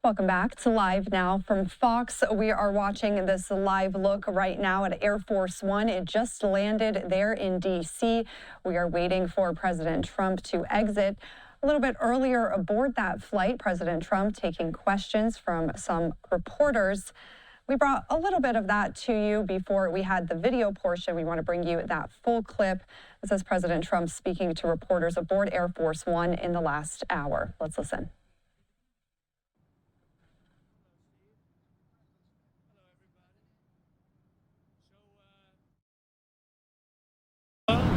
Welcome back to Live Now from Fox. We are watching this live look right now at Air Force One. It just landed there in D.C. We are waiting for President Trump to exit. A little bit earlier aboard that flight, President Trump taking questions from some reporters. We brought a little bit of that to you before we had the video portion. We want to bring you that full clip. This is President Trump speaking to reporters aboard Air Force One in the last hour. Let's listen.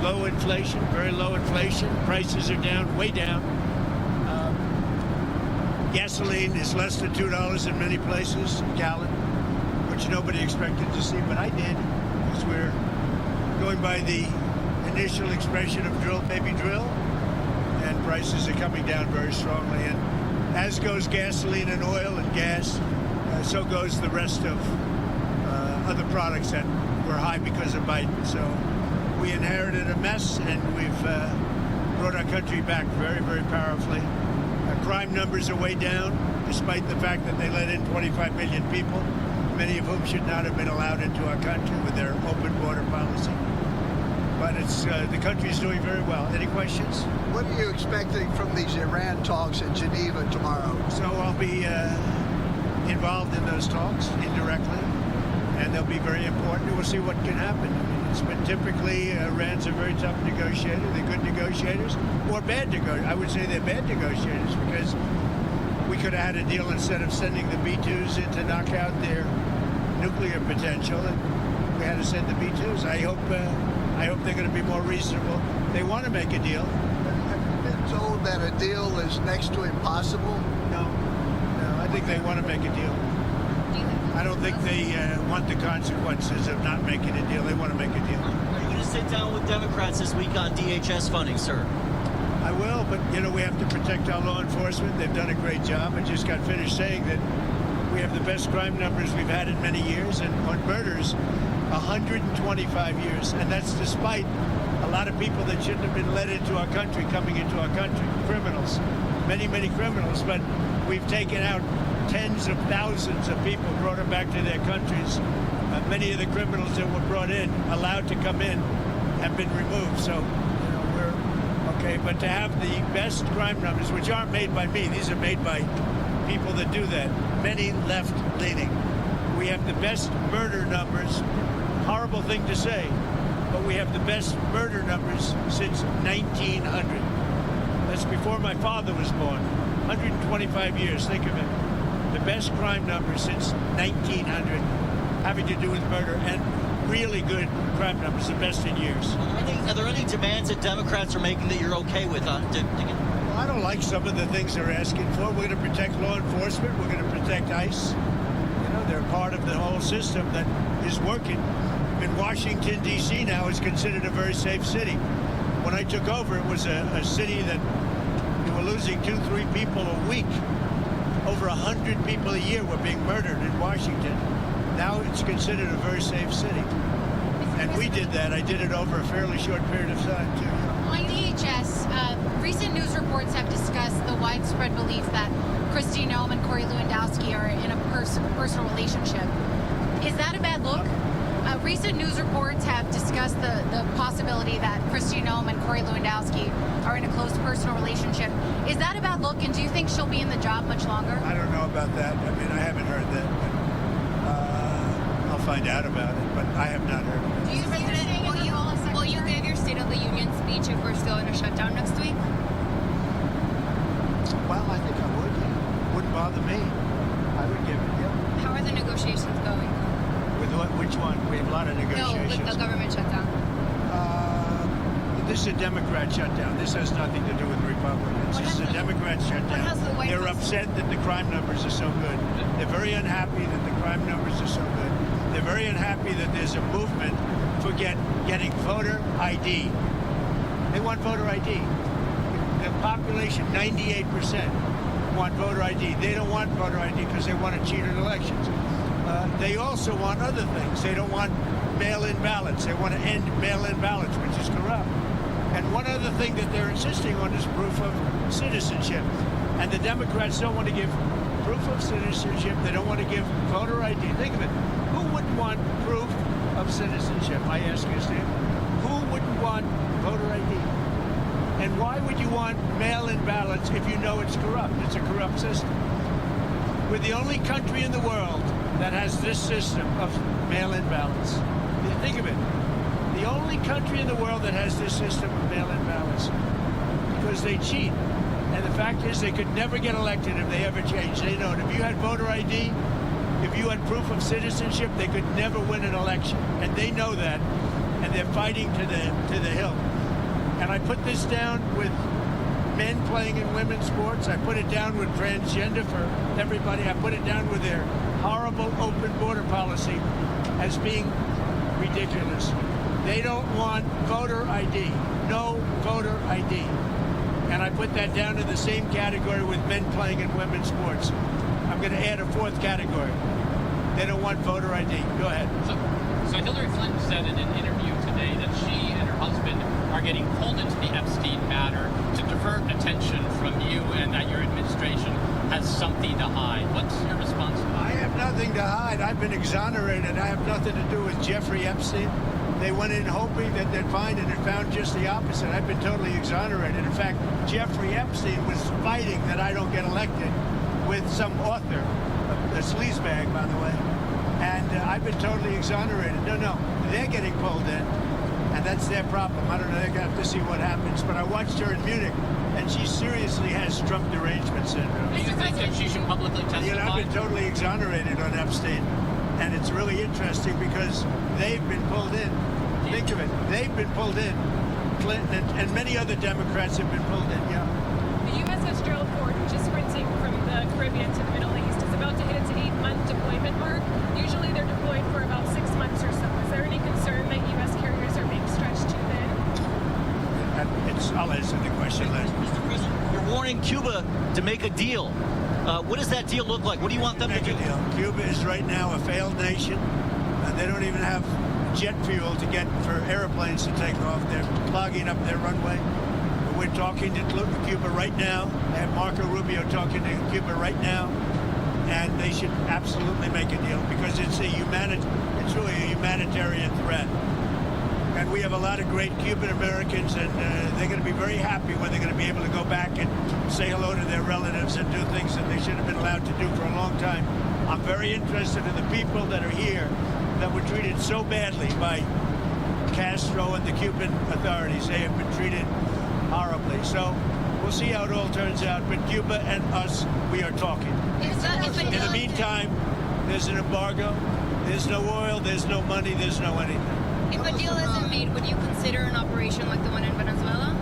Low inflation, very low inflation. Prices are down, way down. Gasoline is less than $2 in many places a gallon, which nobody expected to see, but I did, because we're going by the initial expression of drill, baby, drill, and prices are coming down very strongly. And as goes gasoline and oil and gas, so goes the rest of other products that were high because of Biden. So we inherited a mess, and we've brought our country back very, very powerfully. Crime numbers are way down, despite the fact that they let in 25 million people, many of whom should not have been allowed into our country with their open border policy. But it's the country's doing very well. Any questions? What are you expecting from these Iran talks in Geneva tomorrow? So I'll be involved in those talks indirectly, and they'll be very important. We'll see what can happen. It's been typically, Iran's a very tough negotiator. They're good negotiators, or bad negotiators. I would say they're bad negotiators, because we could have had a deal instead of sending the B-2s in to knock out their nuclear potential, and we had to send the B-2s. I hope they're going to be more reasonable. They want to make a deal. Have you been told that a deal is next to impossible? No, I think they want to make a deal. I don't think they want the consequences of not making a deal. They want to make a deal. Are you going to sit down with Democrats this week on DHS funding, sir? I will, but, we have to protect our law enforcement. They've done a great job. I just got finished saying that we have the best crime numbers we've had in many years, and on murders, 125 years. And that's despite a lot of people that shouldn't have been let into our country coming into our country, criminals, many, many criminals. But we've taken out tens of thousands of people, brought them back to their countries. Many of the criminals that were brought in, allowed to come in, have been removed. So, we're okay. But to have the best crime numbers, which aren't made by me, these are made by people that do that, many left-leaning. We have the best murder numbers. Horrible thing to say, but we have the best murder numbers since 1900. That's before my father was born. 125 years, think of it. The best crime numbers since 1900 having to do with murder, and really good crime numbers, the best in years. Are there any demands that Democrats are making that you're okay with? Well, I don't like some of the things they're asking for. We're going to protect law enforcement. We're going to protect ICE. They're part of the whole system that is working. In Washington, D.C. now is considered a very safe city. When I took over, it was a city that you were losing 2-3 people a week. Over 100 people a year were being murdered in Washington. Now it's considered a very safe city. And we did that. I did it over a fairly short period of time, too. On DHS, recent news reports have discussed the widespread belief that Kristi Noem and Corey Lewandowski are in a personal relationship. Is that a bad look? Recent news reports have discussed the possibility that Kristi Noem and Corey Lewandowski are in a close personal relationship. Is that a bad look, and do you think she'll be in the job much longer? I don't know about that. I haven't heard that. I'll find out about it, but I have not heard it. Do you think will you give your State of the Union speech if we're still in a shutdown next week? Well, I think I would. Wouldn't bother me. I would give it, yeah. How are the negotiations going? With what? Which one? We have a lot of negotiations. No, with the government shutdown. This is a Democrat shutdown. This has nothing to do with Republicans. This is a Democrat shutdown. They're upset that the crime numbers are so good. They're very unhappy that the crime numbers are so good. They're very unhappy that there's a movement for getting voter ID. They want voter ID. The population, 98%, want voter ID. They don't want voter ID because they want to cheat at elections. They also want other things. They don't want mail-in ballots. They want to end mail-in ballots, which is corrupt. And one other thing that they're insisting on is proof of citizenship. And the Democrats don't want to give proof of citizenship. They don't want to give voter ID. Think of it. Who wouldn't want proof of citizenship? I ask you, Steve. Who wouldn't want voter ID? And why would you want mail-in ballots if you know it's corrupt? It's a corrupt system. We're the only country in the world that has this system of mail-in ballots. Think of it. The only country in the world that has this system of mail-in ballots, because they cheat. And the fact is they could never get elected if they ever changed. They know it. If you had voter ID, if you had proof of citizenship, they could never win an election. And they know that. And they're fighting to the hilt. And I put this down with men playing in women's sports. I put it down with transgender for everybody. I put it down with their horrible open border policy as being ridiculous. They don't want voter ID. No voter ID. And I put that down in the same category with men playing in women's sports. I'm going to add a fourth category. They don't want voter ID. Go ahead. So Hillary Clinton said in an interview today that she and her husband are getting pulled into the Epstein matter to divert attention from you and that your administration has something to hide. What's your response to that? I have nothing to hide. I've been exonerated. I have nothing to do with Jeffrey Epstein. They went in hoping that they'd find it and found just the opposite. I've been totally exonerated. In fact, Jeffrey Epstein was fighting that I don't get elected with some author, a sleazebag, by the way. And I've been totally exonerated. No, they're getting pulled in, and that's their problem. I don't know. They're going to have to see what happens. But I watched her in Munich, and she seriously has Trump derangement syndrome. Do you think that she should publicly testify? You know, I've been totally exonerated on Epstein. And it's really interesting because they've been pulled in. Think of it. They've been pulled in. Clinton and many other Democrats have been pulled in, yeah. The USS Gerald Ford, which is sprinting from the Caribbean to the Middle East, is about to hit its 8-month deployment mark. Usually they're deployed for about 6 months or so. Is there any concern that U.S. carriers are being stretched too thin? I'll answer the question later. Mr. President, you're warning Cuba to make a deal. What does that deal look like? What do you want them to do? Cuba is right now a failed nation. They don't even have jet fuel to get for airplanes to take off. They're clogging up their runway. We're talking to Cuba right now. I have Marco Rubio talking to Cuba right now. And they should absolutely make a deal because it's really a humanitarian threat. And we have a lot of great Cuban Americans, and they're going to be very happy when they're going to be able to go back and say hello to their relatives and do things that they should have been allowed to do for a long time. I'm very interested in the people that are here that were treated so badly by Castro and the Cuban authorities. They have been treated horribly. So we'll see how it all turns out. But Cuba and us, we are talking. In the meantime, there's an embargo. There's no oil. There's no money. There's no anything. If a deal isn't made, would you consider an operation like the one in Venezuela?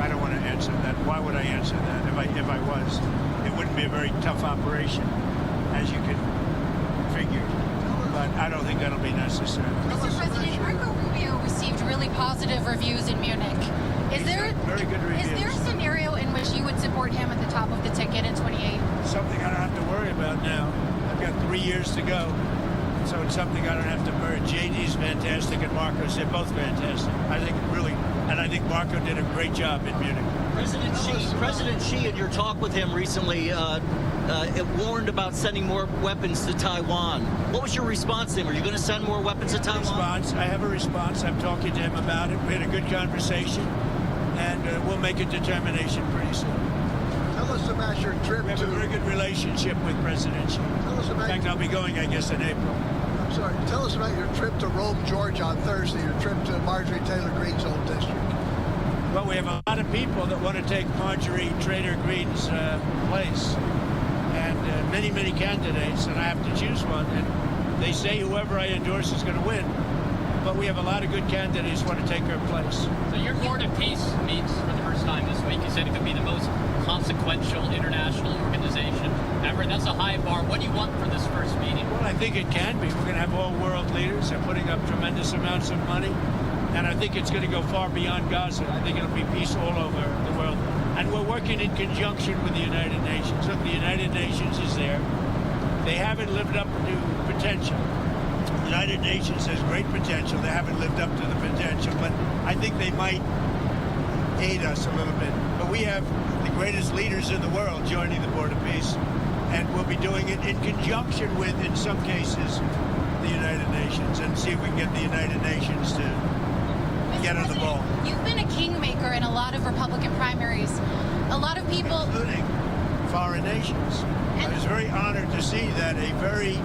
I don't want to answer that. Why would I answer that? If I was, it wouldn't be a very tough operation, as you could figure. But I don't think that'll be necessary. Mr. President, Marco Rubio received really positive reviews in Munich. Is there very good reviews? Is there a scenario in which you would support him at the top of the ticket in 28? Something I don't have to worry about now. I've got 3 years to go. So it's something I don't have to worry. JD's fantastic and Marco's, they're both fantastic. I think Marco did a great job in Munich. President Xi, in your talk with him recently, it warned about sending more weapons to Taiwan. What was your response to him? Are you going to send more weapons to Taiwan? I have a response. I'm talking to him about it. We had a good conversation, and we'll make a determination pretty soon. Tell us about your trip We have to... a very good relationship with President Xi. Tell us In about... fact, I'll be going, I guess, in April. I'm sorry. Tell us about your trip to Rome, Georgia on Thursday, your trip to Marjorie Taylor Greene's old district. Well, we have a lot of people that want to take Marjorie Taylor Greene's place. And many, many candidates, and I have to choose one. And they say whoever I endorse is going to win. But we have a lot of good candidates who want to take her place. So your Court of Peace meets for the first time this week. You said it could be the most consequential international organization ever. That's a high bar. What do you want for this first meeting? Well, I think it can be. We're going to have all world leaders. They're putting up tremendous amounts of money. And I think it's going to go far beyond Gaza. I think it'll be peace all over the world. And we're working in conjunction with the United Nations. Look, the United Nations is there. They haven't lived up to potential. The United Nations has great potential. They haven't lived up to the potential. But I think they might aid us a little bit. But we have the greatest leaders in the world joining the Board of Peace. And we'll be doing it in conjunction with, in some cases, the United Nations, and see if we can get the United Nations to get on the ball. You've been a kingmaker in a lot of Republican primaries. A lot of people, including foreign nations. I was very honored to see that a very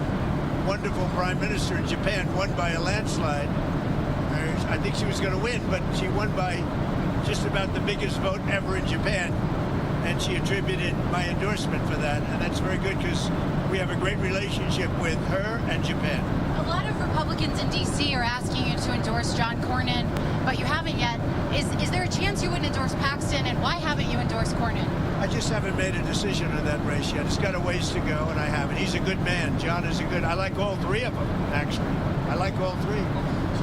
wonderful prime minister in Japan won by a landslide. I think she was going to win, but she won by just about the biggest vote ever in Japan. And she attributed my endorsement for that. And that's very good because we have a great relationship with her and Japan. a lot of Republicans in D.C. are asking you to endorse John Cornyn, but you haven't yet. Is there a chance you would endorse Paxton, and why haven't you endorsed Cornyn? I just haven't made a decision on that race yet. It's got a ways to go, and I haven't. He's a good man. John is a good... I like all three of them, actually. I like all three.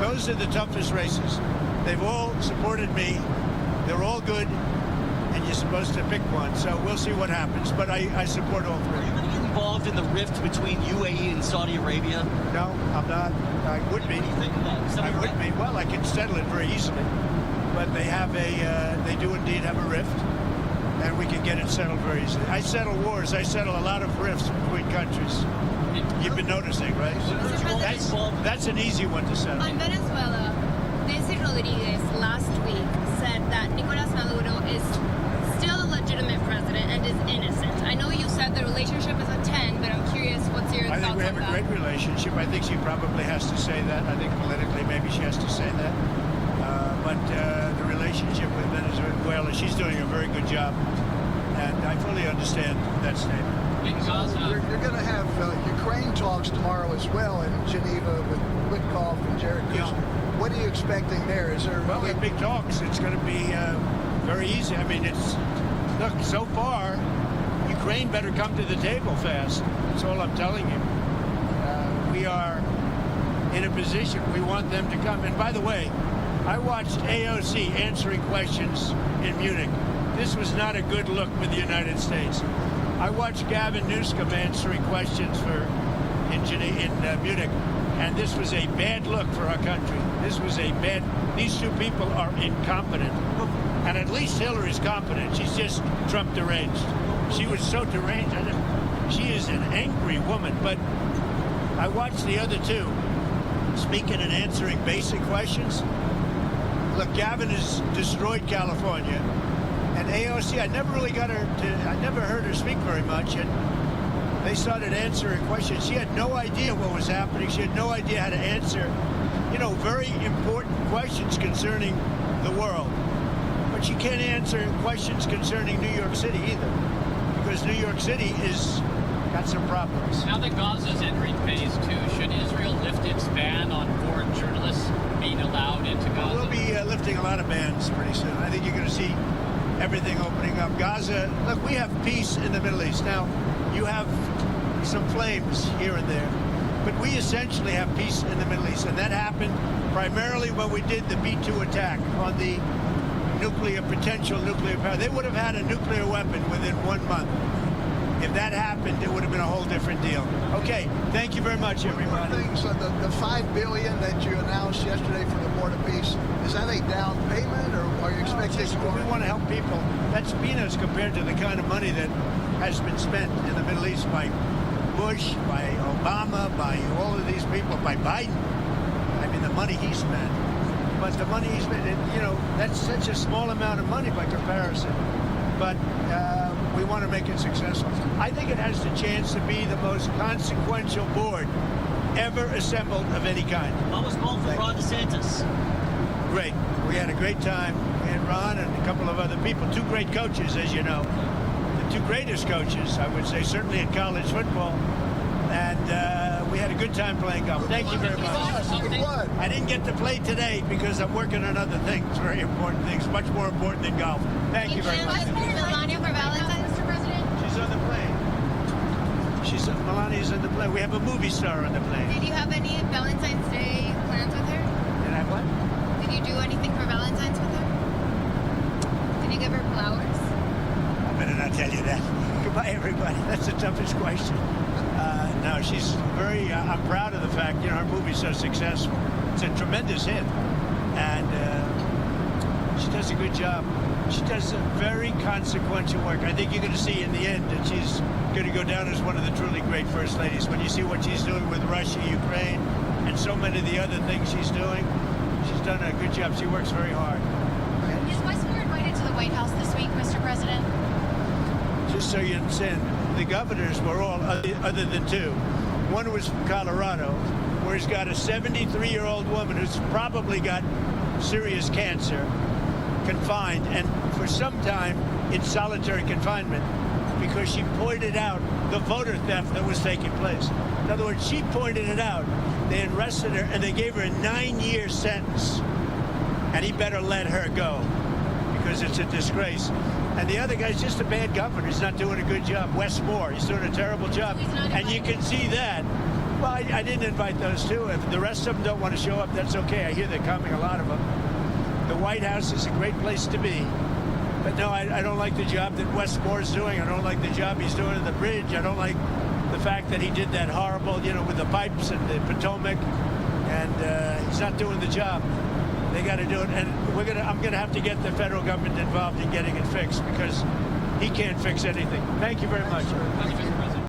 Those are the toughest races. They've all supported me. They're all good, and you're supposed to pick one. So we'll see what happens, but I support all three. Are you going to get involved in the rift between UAE and Saudi Arabia? No, I'm not. I would be. What do you think of that? I would be. Well, I can settle it very easily. But they have they do indeed have a rift, and we can get it settled very easily. I settle wars. I settle a lot of rifts between countries. You've been noticing, right? That's an easy one to settle. On Venezuela, Nancy Rodriguez last week said that Nicolas Maduro is still a legitimate president and is innocent. I know you said the relationship is a 10, but I'm curious what's your I thoughts think on we have that? a great relationship. I think she probably has to say that. I think politically maybe she has to say that. But the relationship with Venezuela, she's doing a very good job. And I fully understand that statement. You're going to have Ukraine talks tomorrow as well in Geneva with Witkoff and Jared Kushner. What are you expecting there? Is there Well, they're big talks. It's going to be very easy. I mean, look, so far, Ukraine better come to the table fast. That's all I'm telling you. We are in a position. We want them to come. And by the way, I watched AOC answering questions in Munich. This was not a good look with the United States. I watched Gavin Newsom answering questions in Munich, and this was a bad look for our country. These two people are incompetent. And at least Hillary's competent. She's just Trump deranged. She was so deranged. She is an angry woman. But I watched the other two speaking and answering basic questions. Look, Gavin has destroyed California. And AOC, I never heard her speak very much. And they started answering questions. She had no idea what was happening. She had no idea how to answer, very important questions concerning the world. But she can't answer questions concerning New York City either, because New York City is got some problems. Now that Gaza's entering phase 2, should Israel lift its ban on foreign journalists being allowed into Gaza? We'll be lifting a lot of bans pretty soon. I think you're going to see everything opening up. Gaza, look, we have peace in the Middle East. Now, you have some flames here and there, but we essentially have peace in the Middle East, and that happened primarily when we did the B-2 attack on the potential nuclear power. They would have had a nuclear weapon within 1 month. If that happened, it would have been a whole different deal. Okay, thank you very much, everybody. Things, the $5 billion that you announced yesterday for the Board of Peace, is that a down payment, or are you expecting more? We want to help people. That's peanuts compared to the kind of money that has been spent in the Middle East by Bush, by Obama, by all of these people, by Biden. I mean, the money he spent. But the money he spent, that's such a small amount of money by comparison. But we want to make it successful. I think it has the chance to be the most consequential board ever assembled of any kind. What was called for Ron DeSantis? Great. We had a great time. We had Ron and a couple of other people, two great coaches, as you know. The two greatest coaches, I would say, certainly in college football. And we had a good time playing golf. Thank you very much. I didn't get to play today because I'm working on other things, very important things, much more important than golf. Thank you very much. Melania for Valentine's, Mr. President? She's on the plane. Melania's on the plane. We have a movie star on the plane. Did you have any Valentine's Day plans with her? Did I what? Did you do anything for Valentine's with her? Did you give her flowers? I better not tell you that. Goodbye, everybody. That's the toughest question. No, she's very, I'm proud of the fact, her movie's so successful. It's a tremendous hit. And she does a good job. She does very consequential work. I think you're going to see in the end that she's going to go down as one of the truly great first ladies. When you see what she's doing with Russia, Ukraine, and so many of the other things she's doing, she's done a good job. She works very hard. Is Westmore invited to the White House this week, Mr. President? Just so you understand, the governors were all other than two. One was from Colorado, where he's got a 73-year-old woman who's probably got serious cancer, confined, and for some time in solitary confinement because she pointed out the voter theft that was taking place. In other words, she pointed it out. They arrested her and they gave her a 9-year sentence. And he better let her go because it's a disgrace. And the other guy's just a bad governor. He's not doing a good job. Wes Moore, he's doing a terrible job. And you can see that. Well, I didn't invite those two. If the rest of them don't want to show up, that's okay. I hear they're coming, a lot of them. The White House is a great place to be. But no, I don't like the job that Wes Moore's doing. I don't like the job he's doing at the bridge. I don't like the fact that he did that horrible, with the pipes and the Potomac. And he's not doing the job. They got to do it. And I'm going to have to get the federal government involved in getting it fixed because he can't fix anything. Thank you very much.